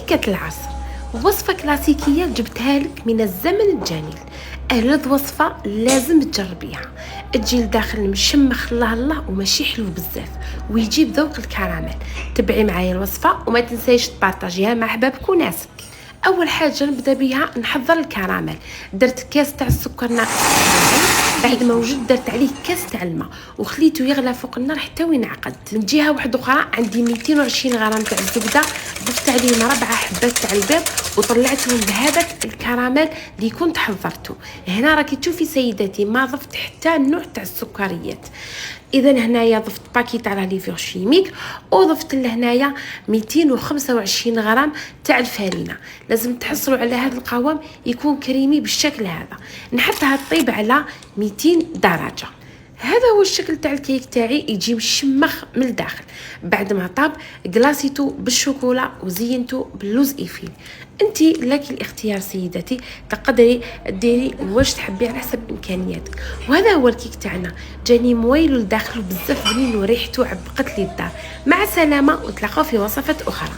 كيكة العصر، وصفة كلاسيكية جبتها لك من الزمن الجميل. ألذ وصفة لازم تجربيها. تجي لداخل مشمخ الله وماشي حلو بزاف، ويجيب ذوق الكراميل. تبعي معايا الوصفة وما تنسيش تبارطاجيها مع حبابك وناسك. اول حاجه نبدا بها نحضر الكراميل. درت كاس تاع السكر ناقص، بعد ما وجد درت عليه كاس تاع الماء وخليته يغلى فوق النار حتى وينعقد. من جهه واحده اخرى عندي 220 غرام تاع الزبده، ضفت عليهم 4 حبات تاع البيض وطلعتهم بهذاك الكراميل اللي كنت حضرته. هنا راكي تشوفي سيداتي ما ضفت حتى نوع تاع السكريات. اذا هنايا ضفت باكي تاع ليفور شيميك، وضفت لهنايا 225 غرام تاع الفارينه. لازم تحصلوا على هذا القوام يكون كريمي بالشكل هذا. نحطها تطيب على 200 درجه. هذا هو الشكل تاع الكيك تاعي، يجي مشمخ من الداخل. بعد ما طاب قلاصيتو بالشوكولا وزينتو باللوز ايفيل. انتي لك الاختيار سيدتي، تقدري ديري واش تحبي على حسب امكانياتك. وهذا هو الكيك تاعنا، جاني مويل لداخل بزاف بنين وريحته عبقت لي الدار. مع السلامه، وتلاقاو في وصفات اخرى.